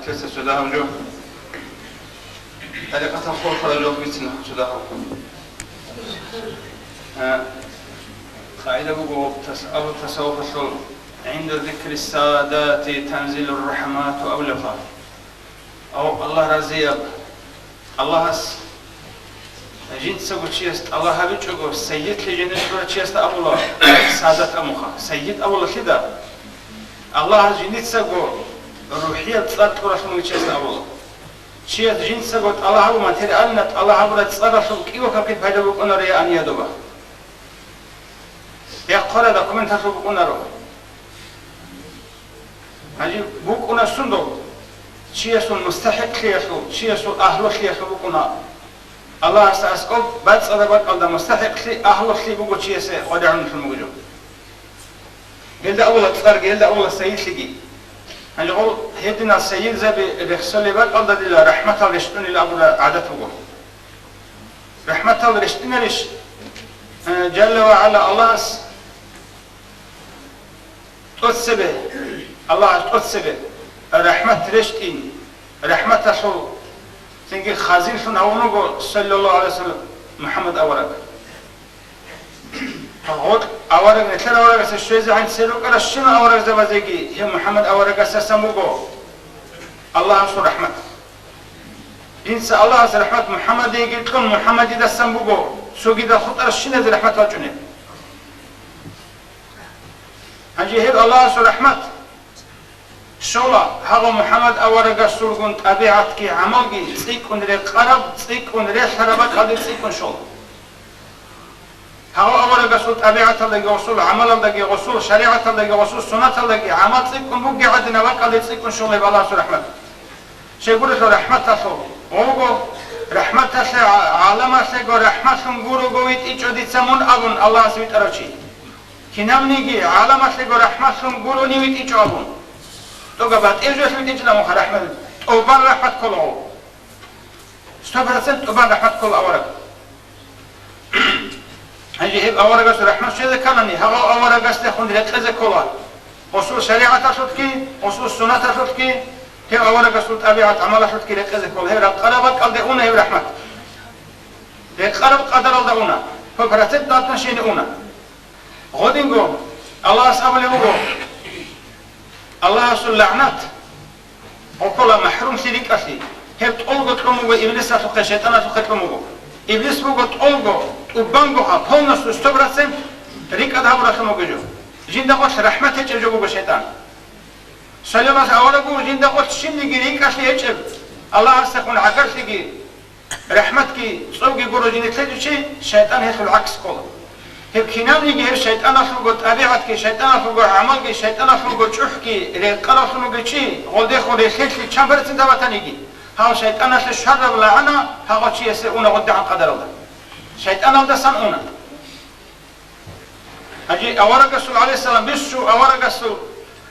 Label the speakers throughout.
Speaker 1: تلسة سوداء جو طريقة الخور خرجوا بيتنا سوداء قاعدة بقول تصوف الشغل عند ذكر السادات تنزل الرحمات أو لقاء أو الله رزياب الله جنت سقط شيست الله هبي تشوفه سيد لجنة شو شيست أولا سادات أمخا سيد أولا كده الله جنت سقط روحية صارت كل شيء شيست أولا شيء جنت سقط الله هو ما ترى أنت الله هو تصرف كيف كيف هذا بكون ريا أن يدوبه يقول هذا كمان تصرف بكون رو هذي بكون الصندوق شيء سون مستحق خياسو شيء سون أهل خياسو بكون الله أسأل بعد صدقات الله مستحق خي أهل خي بقول شيء سه قدرنا في الموجود قلت أول تصار قلت أول سيد لقي هنقول هدنا السيد زبي بخسل بعد الله دل رحمة الله رشتني لأبو عادته بقول رحمة الله رشتني ليش جل وعلا الله تسبه الله تسبه رحمة رشتين رحمة شو تنقي خازين شو نقول صلى الله عليه وسلم محمد أورق هو أورق نتلا أورق سشويز عند سلوك على شنو أورق زبازيجي هي محمد أورق سسموجو الله سو رحمة إنسى الله سو رحمة محمد يجي تكون محمد إذا سموجو سو كده خطر شنو ذي رحمة وجنه هنجي هيك الله سو رحمة شولا هذا محمد أورق سلوكون طبيعتك عملك تيكون رقرب تيكون رحربك هذا تيكون شولا هذا أورق سلوك طبيعة الله رسول عمل الله رسول شريعة الله رسول سنة الله عمل تيكون بقى عدنا وقال تيكون شولا بالله سو رحمة شيء يقول سو رحمة الله وهو رحمة الله عالم الله رحمة الله قويت إيجاد سمون أبون الله سويت أرشي كنام نيجي عالم الله رحمة الله نيجي إيجاد أبون تو قبض إيجاد سويت إيجاد مخ رحمة أوبان رحمة كله استبرزت أوبان رحمة كله أورق هنجي هيك أورق سو رحمة شيء ذكرني هذا أورق استخون ركزة كله وصول شريعة شرطكي وصول سنة شرطكي هي أورق سو طبيعة عمل شرطكي ركزة كله هي قربك قدرونا هي رحمة قرب قدر قدرونا فبرتت داتنا شيء نقونا غدينغو الله سأبلي بقو الله سو لعنات وكل محروم شريك أشي هي تقولغو تقومو إبليس أتوقع شيطان أتوقع تقومو إبليس بقو تقولغو وبانغوها بولنا سو استبرسن ريك أدها برسمو جيجو جين دقوش رحمة هيجو بقو شيطان سلامة أولغو جين دقوش شنجي ريك أشي هيجو الله أستخون عقر شيجي رحمتك صوغي قولو جين تلجو شي شيطان هيسو العكس كله هي كنام يجي هي شيطان أصله طبيعتك شيطان أصله عملك شيطان أصله شحك رقلا أصله شيء غلدي خلي خلي شامبرت دبتان يجي ها شيطان أصله شر ولا عنا ها شيء يسأونه غد عن قدر الله شيطان هذا سنونه أجي أورق رسول عليه السلام بيشو أورق رسول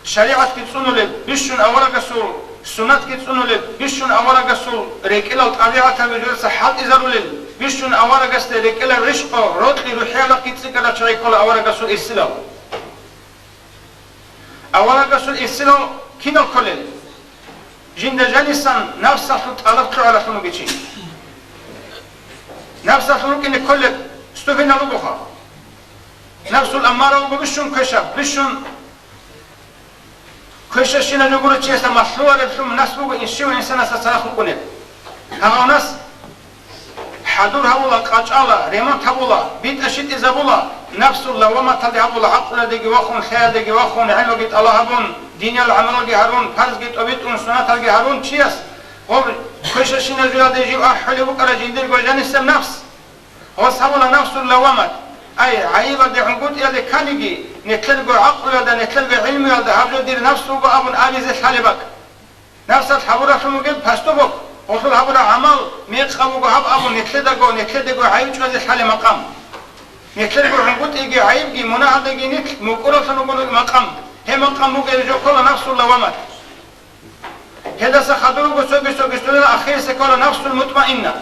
Speaker 1: شريعة كتسونه له بيشون أورق رسول سنة كتسونه له بيشون أورق رسول رقلا طبيعته بجلس حال إزارو له بيشون أورق رسول رقلا رشق رطل روحيا كتسكلا شيء كل أورق رسول السلام أورق رسول السلام كنا كله جند جالسا نفسه طلب على شنو بيجي نفسه شنو كنا كله استفينا لبخا نفس الأمارة وبيشون كشف بيشون كشف شينا نقول شيء اسمه مشروع رسوم الناس بقول إنشوا إنسان أساسا خلقونه هذا ناس حضور هؤلاء قاجلا ريمان هؤلاء بيت أشيد إزابولا نفس الله وما تدي هؤلاء عقل دقي وخون خيال دقي وخون علو جت الله هبون دنيا العمل جي هارون فرز جت أبيت أنسنات جي هارون شيء هو كشف شينا جواد يجيب أحلى بكرة جندير جوجان السم نفس هو هؤلاء نفس الله وما أي عيبة دي عنقود إلى كانيجي نتلقى عقل هذا نتلقى علم هذا هبلو دير نفسه وأبن آليز حالبك نفس الحبورة شو مجد فاستبك وصل هبورة عمل ميقامو هب أبو نتلقى عيب شو هذا حال مقام نتلقى عنقود إيجي عيب جي مناهضة جي نت مقولة سنقول المقام هم مقام مجد جو كل نفس الله ومات هذا سخدوه بسوق أخير سكول نفس المطمئنة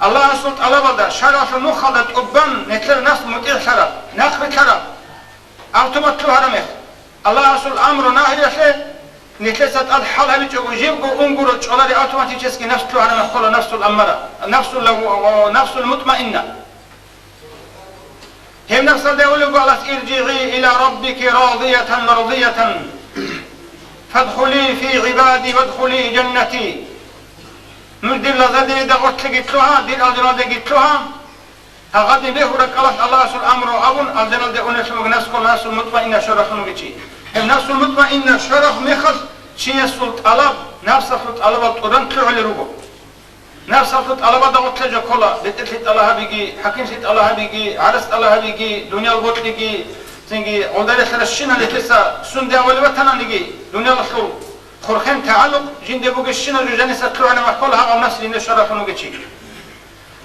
Speaker 1: الله سلط على بدا شرف المخلط أبان نتلر نفس مطيع شرف نخب شرف أوتوماتلو هرمه الله سل أمر ناهي شيء نتلسات الحال هذي جو جيبو أنقر تشولاري أوتوماتيكي نفس على نقول نفس الأمارة نفس المطمئنة هم نفس الدولة قالت ارجعي إلى ربك راضية مرضية فادخلي في عبادي وادخلي جنتي ندير لذي إذا قلت لقيت لها دير أجراد قلت لها هغدي به ورقلت الله سل أمر أبون أجراد أنس مغنس كل ناس المطمئنة شرف نوجي هم نفس المطمئنة شرف مخص شيء سلط ألب نفس سلط ألب الطرن تعلي ربو نفس سلط ألب دعوت لجا كلا بتلت الله بيجي حكيم سيد الله بيجي عرست الله بيجي دنيا البوت بيجي تنجي عودة خرشنا لتسا سند أول وطنا نجي دنيا الخلو خرخن تعلق جند بوج الشنا جوجاني ستلو على مكول هذا الناس اللي نشرف نوجي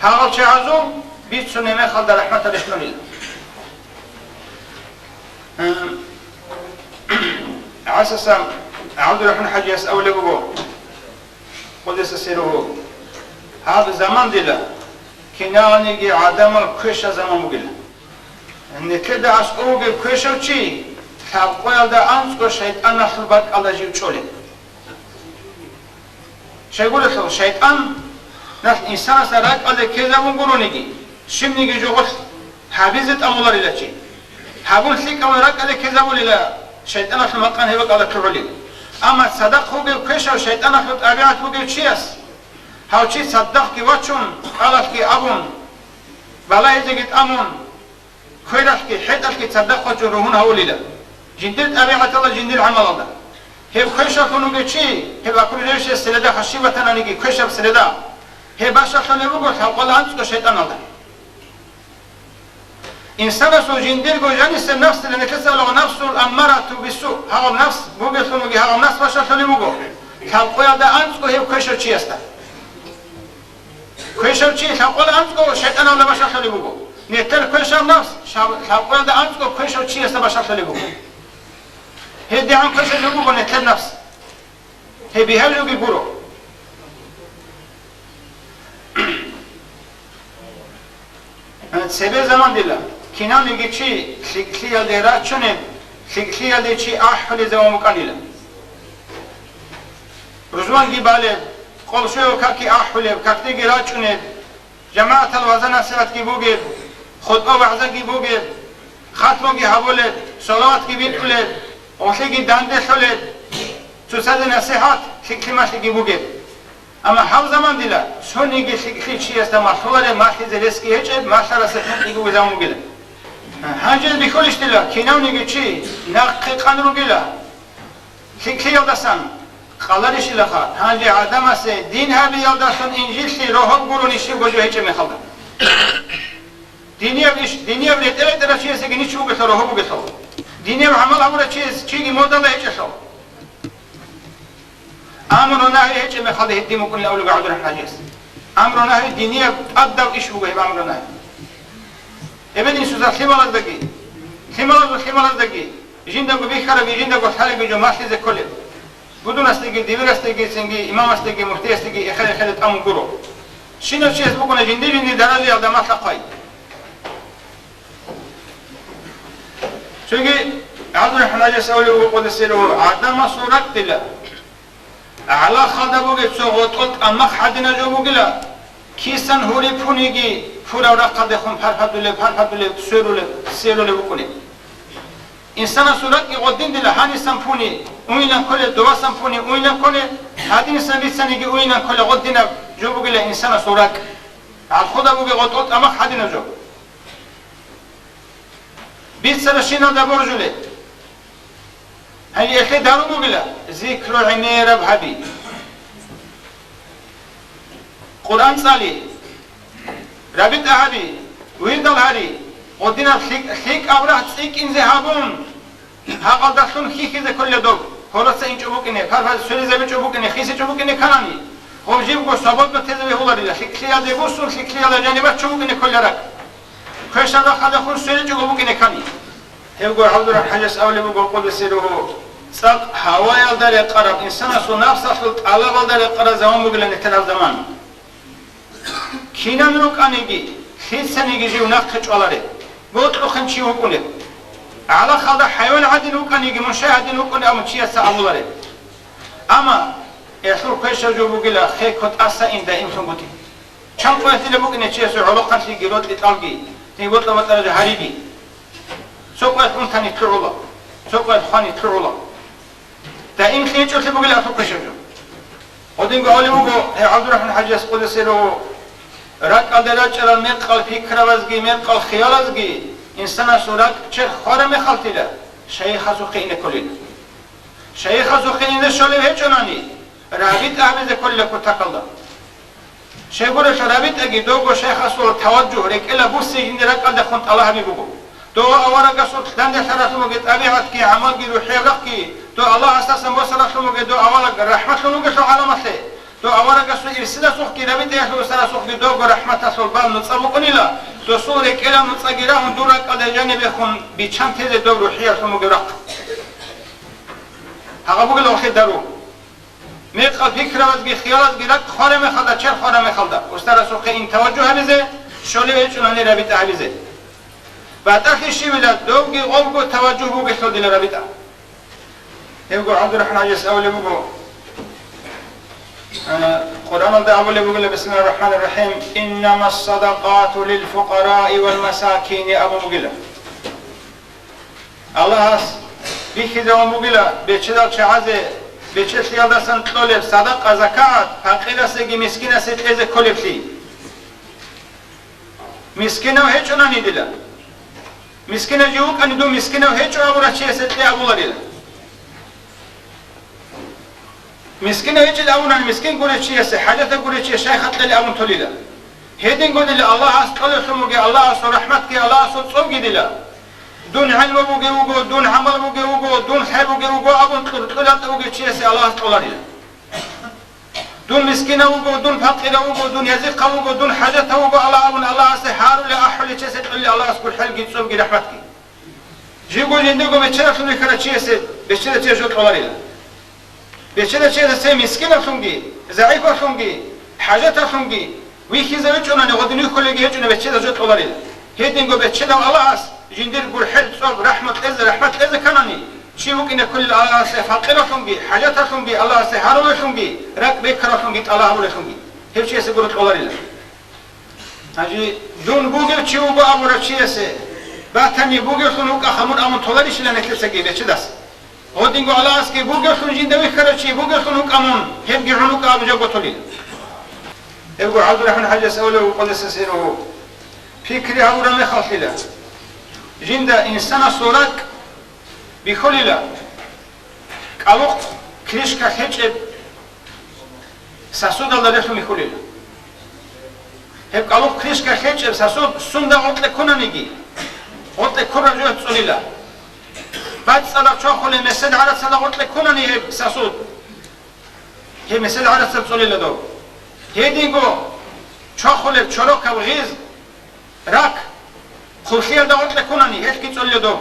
Speaker 1: هذا الشيء عزوم بيت سنة ما خالد رحمة الله عسى عبد الرحمن حج يسأل أبوه قدس سيره هذا زمان دلا كنانيجي عدم الكشة زمان مقلة إن كده أسأوج الكشة شيء تبقى هذا أنسك شيطان أخلبك على جيو شولي شو يقول له شيطان ناس إنسان سرق على كذا مقولونيجي شمنيجي جوخ حبيزت أمولار إلى شيء حبون ثيك أمولارك على كذا ولا شيطان أخلبك أنا هيبقى على كرولي أما صدق هو بالكشة وشيطان أخلط أبيعت هو بالشيس هاو شي صدق كي واتشون قالت كي أبون بلا يجيت أمون خيرك كي حيتك كي تصدق وجرهون هولي لا جندل أبيعت الله جندل عمل الله هي كشة كونو بشي هي بكل ريش السلدة خشيبة تنانيجي كشة بسلدة هي باشا خلنا بقول هقول أنت كشيطان الله إنسان سو جندل جانس النفس اللي نكسر له نفس الأمارة بالسوء هذا النفس بوجي ثموجي هذا النفس باشا خلنا بقول هقول هذا أنت هي كشة شيء است كشة شيء هقول أنت شيطان الله باشا خلنا بقول نتر كشة نفس هقول هذا أنت كشة شيء است باشا خلنا بقول هي دي عن كشة بقول نتر نفس هي بهذا اللي بيقولوا سبب زمان دلا كنان يجي شيء خليا ديرات شنو خليا دي شيء أحفل زمان مكانيلا رجوان جبالة قل شو كاكي أحفل كاكتي جرات شنو جماعة الوزن سات جيبوجي خطبة وعزة جيبوجي خاتمة جهابولة صلوات جبينولة وحلقي داندة حولة تسد نصيحات خليما جيبوجي أما حال زمان دلا شون يجي خلي شيء استمرحوله ما خذ ريسكي هيك ما خلاص يجوا زمان قلة هنجد بكل اشتلا كيناون يجي شيء ناقق قانون قلة خلي يودسان خالدش لخا هنجي عدم سه دين هذي يودسان إنجيل شيء روحهم قولون شيء وجوه هيك مخالد دنيا بيتألف ترى شيء سجني شو بيصير روحهم بيصير دنيا عمل أمور شيء مودة هيك شو أمرنا هي هيك مخالد هدي ممكن الأول قاعد نروح نجلس أمرنا هي دنيا أبدا إيش هو هي أمرنا ابن يسوع خمال دقي جندا بيخرب جندا بحال بيجو ماشي زي كله بدون استيجي ديفر استيجي سنجي إمام استيجي مفتي استيجي خلي تأمل قرو شنو شيء بكون جندي درالي هذا ما تقاي شو يجي عبد الرحمن يسأله وقد سيره عدم صورة دلا على خدا بوجي صوت أما حدنا جو بوجلا كيسان هوري فونيجي فورا رقد خم فرفدله سيرله بكوني إنسان صورة يقدم دلا هاني سامفوني وينا كل دوا سامفوني وينا كل هذه إنسان بيسانيجي وينا كل قدنا جو بوجلا إنسان صورة على خدا بوجي قطط أما حدنا جو بيتسرشينا دبورجله هل يخي دارو بوغلا ذكر عيني رب حبي قرآن صالي ربط أهدي ويدل هدي قدنا خيك أبرا تسيك إن ذهبون هاقل دخلون خيك إذا كل دوغ هورسا إن چوبوك إنه فرفا سوري زبي چوبوك إنه خيسي چوبوك إنه كناني خب جيب قو سبب بتزبي هولا ديلا خيك خيال دي بوصول خيك خيال جانبات چوبوك إنه كل رك كوشا دخل دخلون سوري چوبوك إنه كني هبقو عبد الرحمن أولي بقو قد سيره ساق هوايا داري قرب إنسان سو نفسه خلط على داري قرب زمان بقول نتلاف زمان كينا منوك أنيجي خيس سنيجي جيو نقش على قلت له خنشي وكونه على خدا حيوان عادي نوك أنيجي منشأ عادي نوك أو منشية سأولاره Ama esul peşe jo bugila khekot asa inda imsunguti. Çampo etile bugün içiyesi ulukan si girot italgi. Ni botla matara haribi. Sokat untani turula. Sokat khani turula. Da imsin içiyesi bugila esul peşe jo. Odingo alimugo Abdurrahman Hacız Kudüs'elo rak adelaçalar metkal fikravazgi metkal khiyalazgi insana surak çer khara mekhaltila şeyh hazuqine kolin. Şeyh hazuqine şöyle hiç onani rabit ahmeze kolle kutakalla. Şeygore şarabit agi dogo şeyh hasul tavajjuh rekela bu sejinde rak adel khont Allah habibugo. Do awara gasut dande sarasumu git abihat ki amal ki ruhiyrak ki do Allah asasen bosalasumu git do awala rahmatumu git alamase do awara gasut irsida suq ki rabit yahlu sarasuq ki dogo rahmata sul bal nutsabuqunila do sure kela nutsagira hundurak adel janibe khun biçam teze do ruhiyatumu git rak haga bugil oxi daru meqal fikravaz ki khiyalaz ki rak khare me khalda cher khare me khalda ustarasuq in tavajjuh habize şöyle çunani rabit habize بعد شيء دوغي غوغو توجه بوغي سودي لربيتا يقول عبد الرحمن عجز أولي بوغو قرآن الله أولي بوغو بسم الله الرحمن الرحيم إنما الصدقات للفقراء والمساكين أبو بوغيلا الله بيخيز أبو بوغيلا بيشدال شعازي بيشل سيادة سنطلب صدقة زكاة فقيرة سيجي مسكينة سيتئذي كوليبتي مسكينة وهيچونا ندلا Miskine yok ani do miskine hiç avura çesetle avularıyla. Miskine hiç avunan miskin göre çese hacete göre çese şeyhatlı avun tolila. Hedin gödeli Allah asqalı sumuge Allah asu rahmet ki Allah asu tsum gidila. Dun ilmu buge ugo dun amal buge ugo dun hay buge ugo avun tolata buge çese Allah asqalarıyla. Dun miskine ugo dun fakire ugo dun yazık ugo dun hacete ugo Allah avun Allah ase harule ahli çese tolli Allah asqul halgi tsum gi rahmet ki. Jigo jendigo beçera sunu kara çese beçera çese tollarıyla. Beçera çese se miskine sungi zayıf sungi hacete sungi wikize uçuna ne godini kolegi uçuna beçera çese tollarıyla. Hedingo beçera Allah as jindir gul hel tsum rahmet ez kanani. Çivuk ine kulli Allah se fakire sungi hacete sungi Allah se harule sungi rak bekara sungi Allah harule sungi. Hep çese gurut tollarıyla. Haji dun buge çivugo amura çese batani buge sunu ka hamun amun tolar işlene kese gibi çedas. Hodingo Allah aski buge sunu jinde wikharachi buge sunu kamun hep gihunu ka abuja gotoli. Ego Abdurrahman Hacız Awlu qadasasiru fikri amura me khalila. Jinde insana sorak bikholila. Qaluk krishka hecheb sasud Allah refmi kholila. Hep qaluk krishka hecheb sasud sunda otle konanigi. Otle korajo tsolila. Bad sala chokhole mesed ala sala otle konani hep sasud. He mesed ala sala tsolila do. Hedingo chokhole chorok avghiz rak khulkhiyar da otle konani hep ki tsolila do.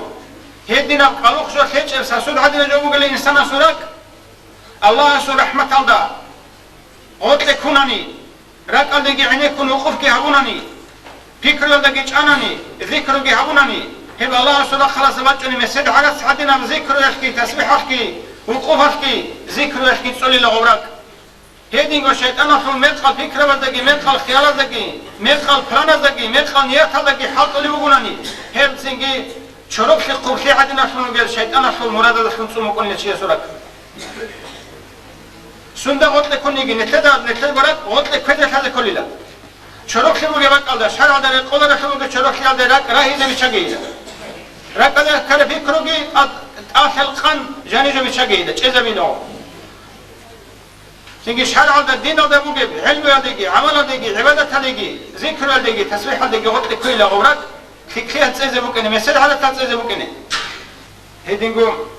Speaker 1: Hedina qaluk jo hecheb sasud hadina jo mugale insana surak Allah su rahmet alda. Otle konani rak aldagi ine kun uquf ki habunani. Fikrlarda geçanani, zikru gehabunani. Hep Allah Resulü khalası bacını mesed halas hadina zikru eşki, tesbih eşki, vukuf eşki, zikru eşki tsolila gobrak. Hedingo şeytan asıl metkal fikravazdaki, metkal khiyalazdaki, metkal planazdaki, metkal niyatazdaki halk oli bugunani. Hep zingi çorok şey kubhi hadina şunu gel şeytan asıl murada da şunsumu konne çiye sorak. Sunda otle konigi neteda barak otle kwede taze kolila. Çorok şemuge bakalda şarada ve kolara şemuge çorok şemuge rahize biçageydi. Rakada kalefi krogi asel kan janice biçageydi. Çezemine o. Çünkü şarada din alda bu gibi, ilmi aldegi, amal aldegi, ibadet aldegi, zikr aldegi, tesbih aldegi, otli kuyla gavrak, fikriyat çeze bukene, mesele halatat çeze bukene. Hedingu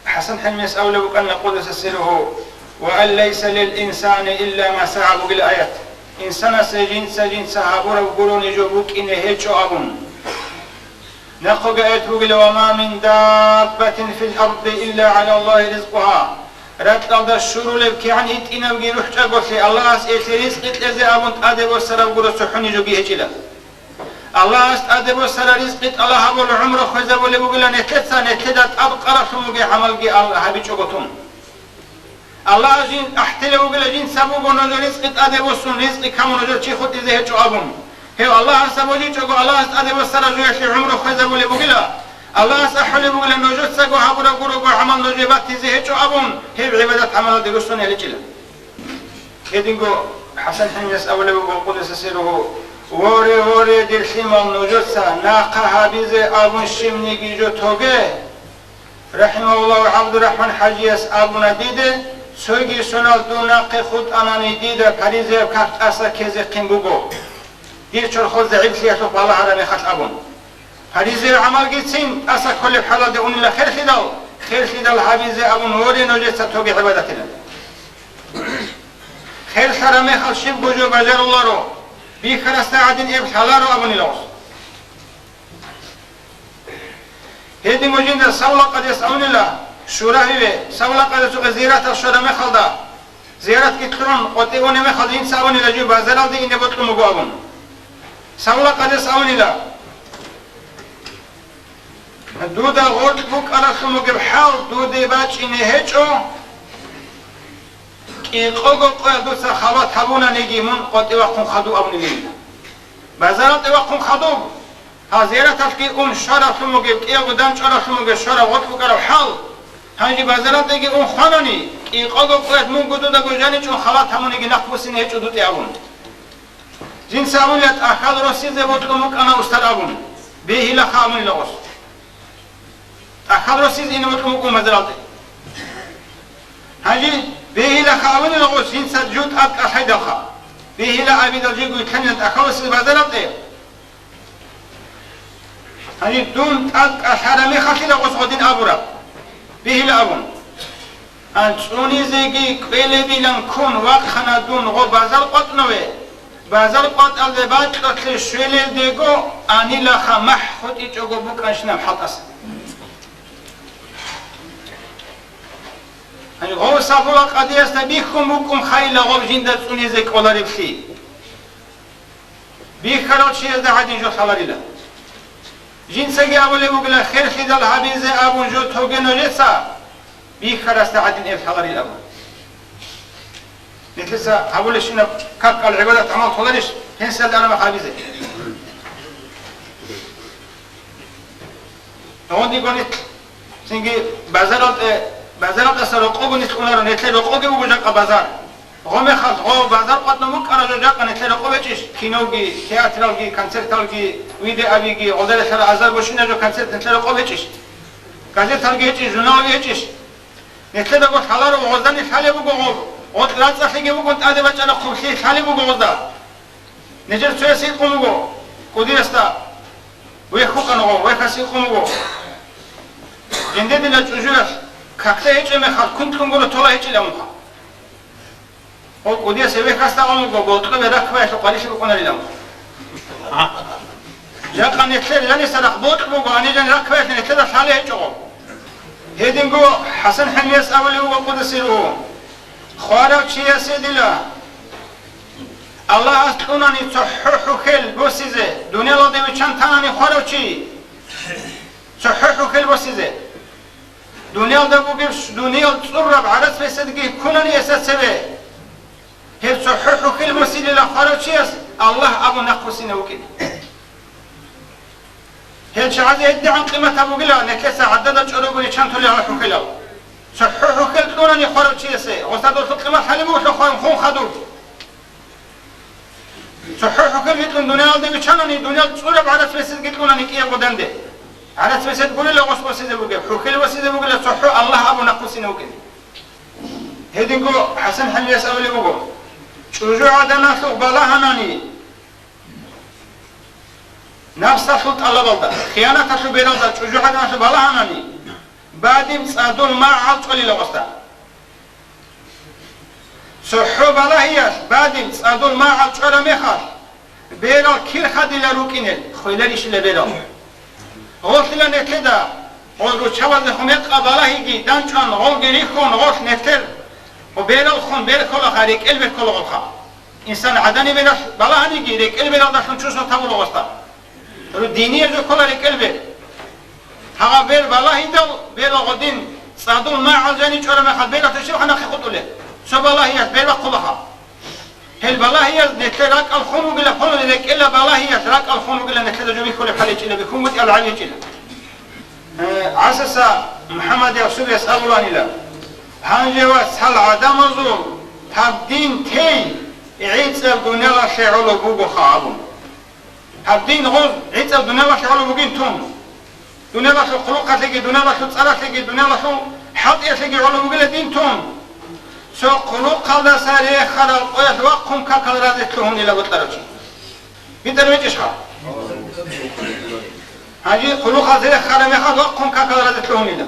Speaker 1: Hasan Hilmi Avle bukene kudüs esiruhu ve en leyse lil insani illa ma sa'a bugil ayet. İnsana secin sahabura gurun ijobuk ine heço abun. Nekhoga et bugile ve ma min dabbetin fil ardi illa ala Allahi rizquha. Raddalda şurulev ki an it inevgi ruhça gosi Allah as eti rizqit leze abun adebo sarav guru suhun ijobi heçila. Allah as adebo sarav rizqit Allah habul umru khuzabule bugile netetsa netedat ab qarasumugi hamalgi Allah habiço gotun. الله جين احتله وقال جين سبو بنو رزق ادب وسن رزق كم نجر چی خود زه چو ابون هي الله سبوجي چو الله ادب وسر جوش عمره خذ بقول بقلا الله سحل بقول نجر سگو حبر گرو عمل نجر وقت زه چو ابون هي عبادت عمل دگستون هلی چلا كدينغو حسن حنيس أوله وقدس سيره وري دير شمال نجسا ناقها بيزي أبون شمني جيجو توجه رحمه الله عبد الرحمن حجيس أبونا ديده سوگی سنال دو ناقه خود آنانی دیده پریزه کفت اصلا کزی قنبوگو دیر چور خود زعیب سیحتو بالا حرمی خط ابون پریزه عمل گیتسین اصلا کل حلال ده اونی لخیر خیدال حبیزه ابون وری نجسا توگی عبادتی لن خیر سرمه خلشیب بجو بجر الله رو بیخر استعدین ابتحالا رو ابونی لغس هیدی مجین در سولا قد يسعون الله شورهوی سولا قد سوق زیارت شوره مخالده زیارت کترون قطعی اونه مخالده این سعونی لجو بازر آده اینه بطلو مگو ابون سولا قد يسعون الله دودا غرد بوک على مگو بحال دودی باچ اینه هچو که قوگو قوی دوستا خواه تبونه نگیمون قطعی وقتون خدو ابونی لیده بازر آده وقتون خدو ها زیارت افکی اون شرف مگو که اودن شرف مگو شرف وقت بکر حال هنجی بازارات دیگه اون خانانی که قاگو قوت مون گدو دا گوجانی چون خلات همونی که نخوسین هیچ دوتی ابون جنس اولیت اخاد رسیزه بودلو مکانا استر ابون بیهی لخا امونی لغوست اخاد رسیز اینه بودلو مکون بازاراته هنجی بیهی لخا امونی لغوست جنس جود اب اخی دلخا بیهی لعبی دل جیگوی کنیت اخاد رسیز بازاراته هنجی دون اب احرمی خاکی لغوست خودین ابورا به لابون انچونی زگی قبل بیلن کن وقت خندون غو بازار قط نوه بازار قط البات قتل شویل دیگو آنی لخا مح خودی چوگو بکنشنم حط است هنی غو صفولا قدی است بیخم بکم خیلی غو جندت اونی زگ اولاری بخی بیخرات شیز ده حدین جو سالاری له جنسگی اولی بگلا خیر خیدال حبیز ابون جو توگه نجسا بیخر است عدین افحالاری لابون نتلسا اولش اینا کاک العبادت عمال خودش هنسل دارم حبیزه اون دیگونید سنگی بازارات اصلا رقوگو نیست اونا رو نتلی رقوگی بگو جاقا بازار غومه خلط غو بازار قد نموک انا جاقا نتلی رقو بچیش کینوگی تیاترالگی کنسرتالگی ویده ابیگی اولدر سر ازار باشینه جو کنسرت نتلی رقو بچیش گازیتالگی هچیش جونالگی هچیش نتلی بگو حالا رو غزدانی سالی بگو غد رات رخیگی بگو تاده بچالا خوبسی سالی بگو غزده نجر سوی سید قوم بگو کودی استا وی خوکن غو وی خسی قوم بگو جنده دینا چوجوش ککته هیچی میخواد کنت کن گلو طولا هیچی لمون او کودی سوی خسته قوم بگو گلتقه به رکبه ایشو قالیشی بکنه لیلمون جاقا نتلی لانی سرق بوت بگو آنی جان رکبه ایشو نتلی دا سالی هیچو هیدینگو حسن حمیس اولی و قدسی رو خوارو چیه سیدیلا الله است اونانی صحح و خل بسیزه دنیا لا دیوی چند تنانی خوارو چی صحح و خل بسیزه دنیا دا بگیر دنیا صرب عرص بسیدگی کنانی اسد سبه هل صحح و خل بسیدی لخوارو چی است الله ابو نقصی نوکید هل شعادي يدي عن قيمتها بقولها نكسة عددت شروقني كم تولي على حكيلا صححوا كل دونني خرج شيء سي وصادوا في القيمة حلموا لخوان خون خدوا صححوا كل يدون دنيا ده بيشانني دنيا تصور على سبيسد قلنا نكيا قدنده على سبيسد قول له وصف سيد بقول حكيل وسيد بقول صححوا الله أبو نقصين وكذا هدينكو حسن حل يسأل لي بقول شجوع عدنا سوق بلاهناني نفس سلط الله بالدا خيانة شو بيرالدا شجوع عدنا سوق بلاهناني بعدين صادون ما عاد قليل وسط صحوا بلاهياش بعدين صادون ما عاد شغل مخاش بيرال كير خدي لروكينل خويلريش لبيرال غوث لنا كده غوث شوال لخميق بلاهيجي دانشان غول جريخون غوث نفتر وبيرال خون بير كل خارج قلب كل غلخا إنسان عدني بيرش بلاهيجي ريك قلب داشون شو تقول وسط رو دينية جو كل ريك قلب هغه بير بلاهي دل بير غدين صادون ما عاد جاني شغل مخاش بيرال تشوف أنا خدوا له سو بالله بيلا قلها هل بالله نتلك الخون بلا خون لك إلا بالله راك الخون بلا نتلك جميع كل حالة إلا بكم مت العلي جل عسس محمد رسول يسأل الله إلا هنجوا سال عدم زول تبدين تي عيد الدنيا لا شيء على بوجو خابون تبدين غز عيد الدنيا لا شيء على بوجين توم دنيا لا شو خلقة تجي دنيا لا شو تصرف تجي دنيا لا شو حط تجي على بوجي الدين توم سو خلق هذا ساري خلق ويتوقم ككل رزقهم إلى بطرشي بيدر ويجشها هذه خلق هذا خلق يخلق وقم ككل رزقهم إلى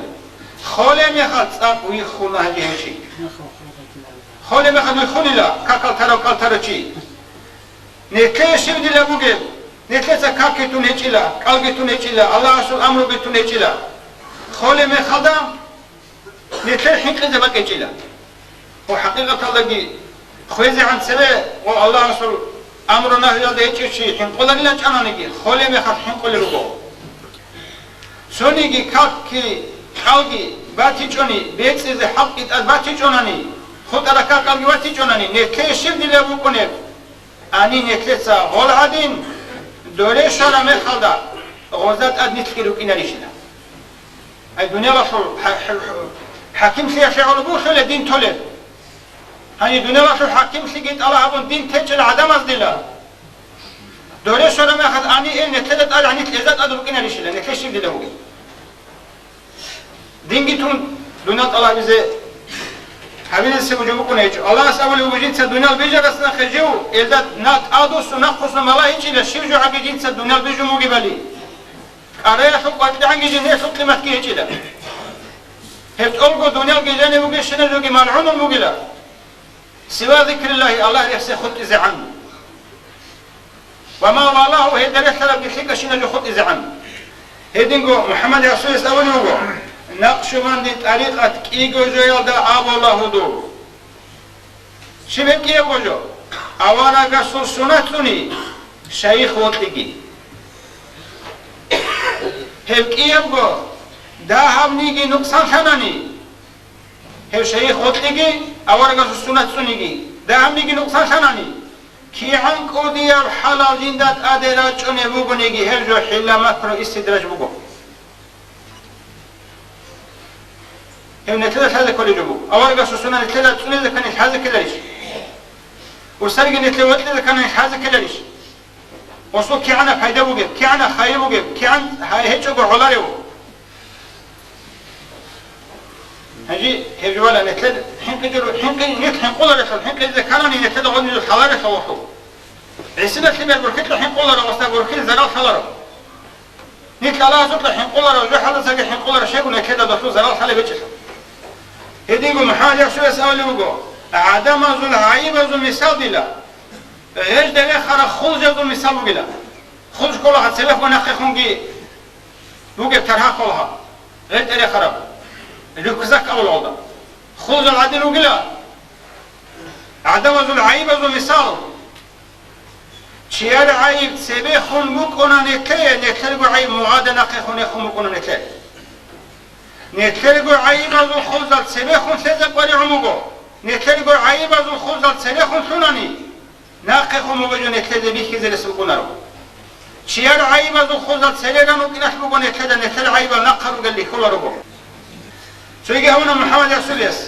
Speaker 1: خالم يخلق صاب ويخون هذه الشيء خالم يخلق ويخون إلى ككل ترشي نكيش بدي لبوجي نكيس كاكتون هجلا كالكتون هجلا الله رسول أمره بتون هجلا خالم يخلق نكيس حين كذا بقى هجلا وحقيقة الله خويزي عن سبه والله رسول أمرنا هذا يجي شيء حين قلنا لنا جانا نجي خالي مخاف حين قل رجو سونيجي كاكي خالجي باتي جوني بيت إذا حقيقة باتي جوناني خد على كاكي باتي جوناني نكيش بدي لابو كنيف أني نكيسا غول عدين دوري شارع مخالدا غزات أدني تكيرو كنا ريشنا الدنيا رسول حكيم سياسي على بوش ولا دين تولد hani dünyada şu hakim sigit Allah'ın din teçhil adam az dila. Doğru söyleme had ani el netelet al ani lezat adı bugün erişile ne keşif dile bugün. Din gitun dünyada Allah bize habine sebucu bu konu hiç. Allah sabırlı bu cinse dünyal becerasına kheciu eldat nat adusu naqsu mala hiç ile şivcu abi cinse dünyal becu mu gibali. Araya şu qatli hangi cinne şu kıymet ki hiç ile. Hep olgu dünyal gecene bugün şene zogi mal'unun mu gila. سوى ذكر الله الله يحسي خط إذا عنه وما والله هيدا رحلة بحكة شنا اللي خط إذا عنه هيدنقو محمد رسول الله يقول نقش من دي طريقة كيغو جويل دا آب الله دو شبه كي يقول جو أولا قصو سنتوني شيخ وطلقي هيب كي يقول دا هم نيجي نقصان حناني هيب شيخ وطلقي أورجا السنة سنيجي ده هم نيجي نقصان شناني كي عن كودي الحلال جندات أدراج أني بوجو نيجي هرجو حلا مكرو استدراج بوجو هم نتلا هذا كل جبو أورجا السنة نتلا سنة إذا كان هذا كلاريش وسرق نتلا وتلا إذا كان هذا كلاريش وصو كي عنا فايدة بوجو كي عنا خير بوجو كي عن هاي هيجو بعلاريو هجي هجوالا نتلد حين كجلو حين نتحين قولر يخل حين كإذا كانني نتلد غني الحلال يخوفه عسنا كلمة بركت له حين قولر وسنا بركت زرال حلره نتلا لا زوج له حين قولر وجو حدا سجى حين قولر شيء ونتلد دكتور زرال حلا بيجش هديكم محمد يسوع يسأل يقول عدم زول عيب زول مثال دلا هج دليل خرا خلج زول مثال بقلا خلج كلها هتسلف ونخي خونجي بوجي ترها كلها هج دليل خرا ركزك أول عضا خذ العدل وقلا عدم ذو العيب ذو مثال شيار عيب سبيخون مكونا نتلي نتلقوا عيب معادة نقيخون يخون مكونا نتلي نتلقوا عيب ذو خذ سبيخون سيزك ولي عمقو نتلقوا عيب ذو خذ سبيخون ثناني نقيخون مبجو نتلي بيكي زي لسبقونا رو شيار عيب ذو خذ سبيخون نتلي نتلي عيب نقر وقال لي كل ربو سويجي هنا محمد رسول يس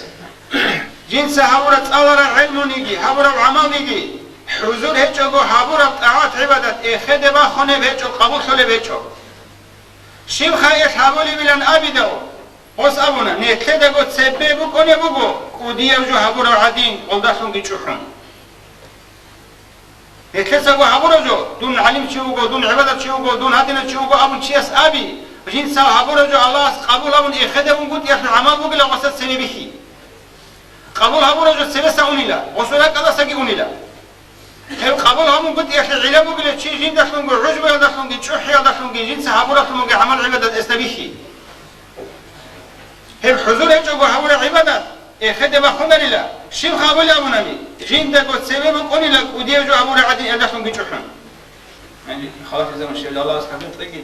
Speaker 1: جنس هورة أورا علم نيجي هورة عمل نيجي حضور هيجو هورة طاعات عبادات خدمة خنب هيجو قبول خلب هيجو شيم خايش هولي بلان أبيدو قص أبونا نكده قد سبب كوني بقو ودي أوجو هورة عدين قلداشون جيشوحون نكده قد هورة جو دون علم شيوغو دون عبادات شيوغو دون هدنا شيوغو أبو تشيس أبي جنس هابورا جو الله قبول هابون إخدمون قد يحن عمال بقلا وسط سنة بخي قبول هابورا جو سنة سعوني لا وصولا كذا سقيوني لا قبول هابون قد يحن علم بقلا شيء جين داشلون قد عجبه داشلون قد شوحي داشلون قد جنس هابورا شلون قد عمل عبادة استبيخي هم حضور هجو هابورا عبادة إخدم أخونا لله شيء قبول هابون أمي جين دا قد سبب قوني لك ودي جو هابورا عدين داشلون قد شوحن يعني خلاص إذا مشي الله أسكابين طريقي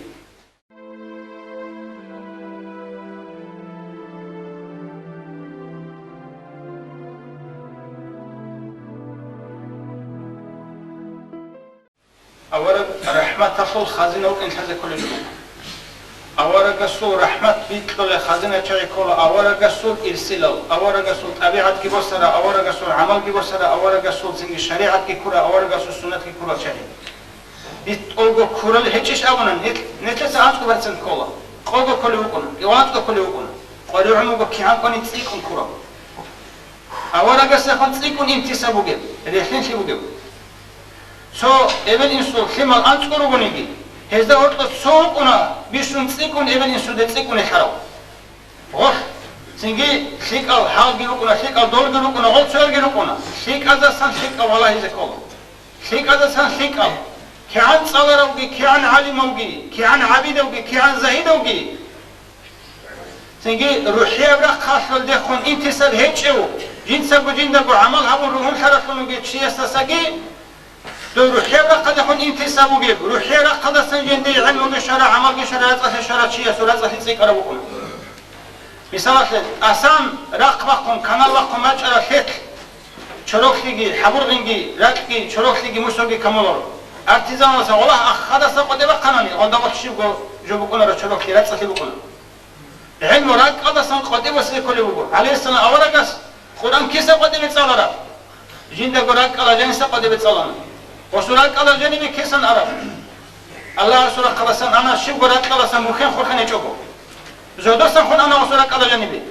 Speaker 1: رحمة تصل خزينة وإن هذا كل يوم أورا قصور رحمة بيتلو خزينة شريكولا أورا قصور إرسلال أورا قصور طبيعة كي بسرا أورا قصور عمل كي بسرا أورا قصور زنگ شريعة كي كورا أورا قصور سنة كي كورا شري بيتولغو كورا لهيتش أونا نتلس أنتو برسن كولا قولغو كل يوم يوانتو كل يوم قولو عمو كيان كوني تسيكون كورا أورا قصور خون تسيكون انتسابو جيب ريحين شي بوجيب سو even insul khimal antsqorugonigi hezda orto soquna bishun tsikun even insul de tsikun kharaw oh singi khikal halgirukuna khikal dolgirukuna olçergirukuna khikaza san khikal wallahi zekol khikaza san khikal kian tsalaraugi kian alimaugi kian abidaugi kian zahidaugi singi ruhiya bra khasl de khon intisab hecheu jinsa gujinda go amal habun ruhun kharafunu ge chiyasasagi روحي رقد خون انتسابو جيب روحي رقد سنجندي علم بشرع عمل بشرع رزق شرع شيء رزق سيكر بكون مثلا أسام رقبكم كمال وقم أجر خيط شروق ليجي حبور ليجي رقي شروق ليجي مسوقي كمالور ارتزان وسا والله أخذ سقط بقناني عند وحشي جو بكون رشروق لي رزق بكون علم رقد سنقط بسيط كل بكون عليه السلام أورجس قرآن كيس قد بتصالرا جند قرآن على جنس قد بتصالنا وسورة على جانب كيسن عرب الله سورة قلسن أنا شو قرأت قلسن مخين خورخني چوكو زودستن خون أنا وسورة على جانبي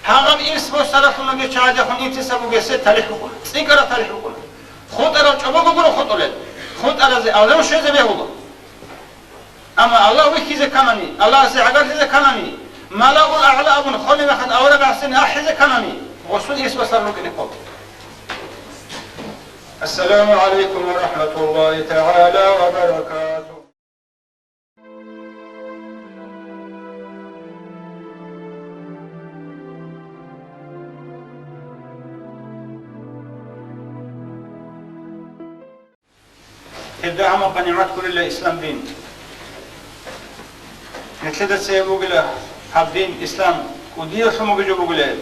Speaker 1: هاغم إرس بو سرفون نجي چاجا خون انتسابو جسد تاريخ بكون سيكرا تاريخ بكون خود أرى چوبو برو خود أولد خود أرى زي أولم شو زي بيهولو أما الله وكي زي كاناني الله زي عقل زي كاناني ملأ الأعلى أبن خوني بخد أورا بحسن أحي زي كاناني وصول إرس بو سرفون نجي قول السلام عليكم ورحمة الله تعالى وبركاته إبدأ عما قنعت كل الإسلام دين نتلدت سيبوغلا حب دين إسلام ودير سمو بجوبوغلا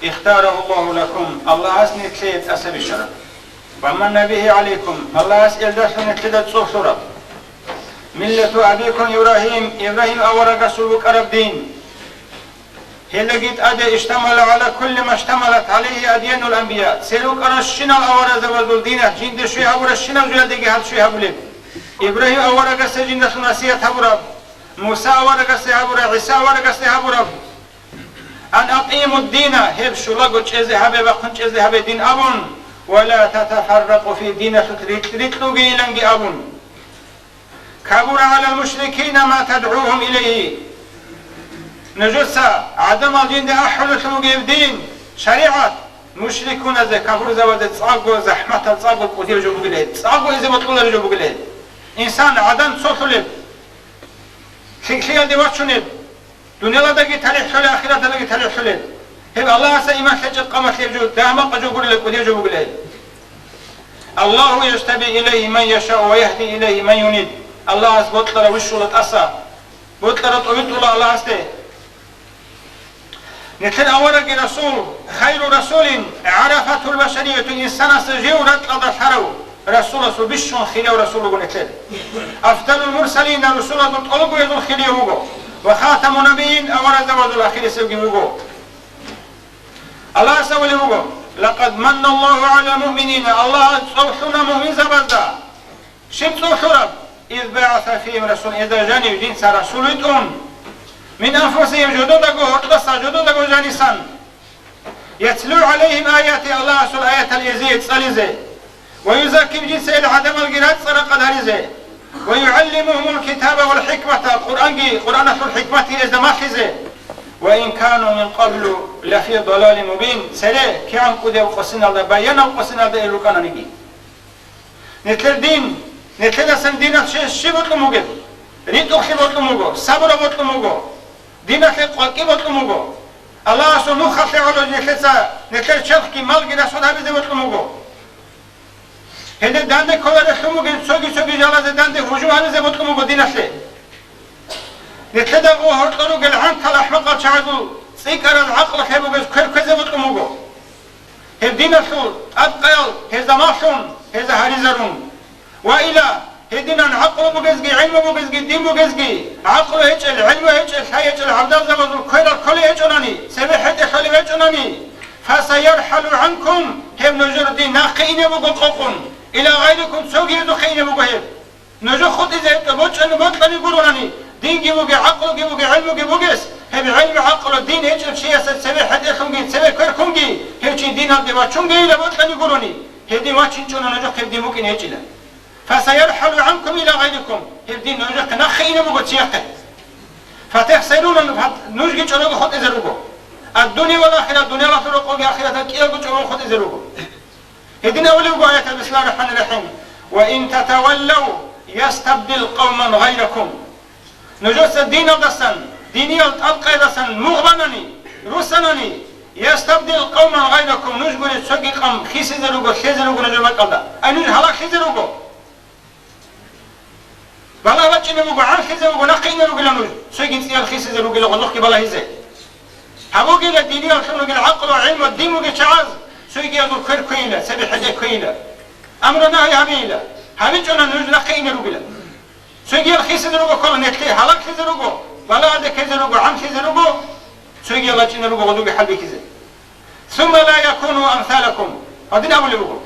Speaker 1: اختاره الله لكم الله أسني تليت أسب الشرف ومن به عليكم الله أسئل دخلنا كده صورة ملة أبيكم إبراهيم أورق سلوك عرب دين هي لقيت أدى اشتمل على كل ما اشتملت عليه أديان الأنبياء سلوك أرشنا أورا زوال الدين جند شوي أورشنا زيادة هل شوي هبلب إبراهيم أورق سجند سناسية هبرب موسى أورق سهبرب عيسى أورق سهبرب أن أقيموا الدين هب شلقوا تشيزي هبه وقن تشيزي هبه دين أبون ولا تتفرقوا في دين رتلوا لنجي أبون كبر على المشركين ما تدعوهم إليه نجسا عدم الجند أحلت لنجي دين شريعة مشركون زي كبر زود تصاقوا زحمة تصاقوا قدير جبوك له تصاقوا إذا بطلوا جبوك له إنسان عدم صوتلب شيء دي واتشنب دنيا لدقي تاريخ حلي آخرة لدقي تاريخ حلي هب الله سيما حجة قامت لبجود دائما قجو قول لك ودي جبوك له الله يجتبي إليه من يشاء ويهدي إليه من ينيد الله بطلر وشولت أسا بطلرت أبيت الله أسته نتن أورق رسول خير رسول عرفته البشرية إنسان سجيورت لدى الحرو رسول بشون خيلي ورسول نتن أفضل المرسلين رسول طلقوا يدو خيلي وخاتم النبيين أورد وذو الأخير سيوغي الله سوى لقد من الله على المؤمنين الله صوحنا مؤمن زبدا شبت صوحرب إذ بعث فيهم رسول إذا جانب جنس رسولتهم من أنفسهم جدودك وهردس جدودك جانسان يتلو عليهم آيات الله سل آيات اليزيد صليزي ويزكي جنس العدم القرات صرق الهرزي ويعلمهم الكتاب والحكمة قرآن الحكمة إذا ما خزي وإن كانوا من قبل لفي ضلال مبين سلي كيان قد وقسنا الله بيانا وقسنا الله إلو كان نجي نتل دين نتل سن دينك شي بطلموغ ريتو خي بطلموغ صبر بطلموغ دينك قلقي بطلموغ الله سنو خطي على نتل شرخ كي مال جنا سودا بيزي بطلموغ هند داندي كولا رسموغ سوغي جالازي داندي هجوم هنزي بطلموغ دينك نتلدى هرطلو قلعان تلحمق شعدو سيكر العقل خيبو بس كذا بطلموغو هدين الثور أبقيل هذا ماشون هذا هريزرون وإلى هدينا عقل بوجزجي علم بوجزجي دين بوجزجي عقل هيجل علم هيجل هيجل عبد الله كل هيجلاني سبع حتى خلي هيجلاني فسيرحل عنكم هم نجر دين ناقين بوجقكم إلى غيركم سوقي دخين بوجهب نجر خد إذا بوجه أنا بطلني يقولونني دين جيبوجي عقل جيبوجي علم جيبوجس هم علم عقل الدين هيجل شيء سبع حتى خمجي سبع كير خمجي هيجي دين هذا بتشونجي إلى بطلني يقولوني هدي ما تشينشون نجر خد ممكن هيجله فسيرحل عنكم إلى غيركم الدين نجح نخينا مقتيقه فتحسنون نجح جلوه خد إزروه الدنيا والآخرة الدنيا لا ترقوا بآخرة كيا جلوه خد إزروه الدين أولي آية بسم الله الرحمن الرحيم وإن تتولوا يستبدل قوما غيركم نجوس الدين الدسن ديني الألقى دسن مغبنني رسنني يستبدل قوما غيركم نجبر السوقي قم خيس إزروه خيز إزروه نجوه مكالدا أي نجح هلاك خيز إزروه بلا وجهنا مبعان خيزة وبنقينا وبلانوج سويجين سيال خيزة وبلا غلق بلا هيزة حبوجي الدينية والخلق العقل والعلم والدين وجشعاز سويجي يقول خير كيلا سبي حاجة كيلا أمرنا هي هميلا هميجنا نوج نقينا وبلا سويجي الخيزة وبكون نتلي حلق خيزة وبو بلا هذا خيزة وبو عم خيزة وبو سويجي الله جنا وبو غدو بحلب خيزة ثم لا يكونوا أمثالكم هذين أولي وبو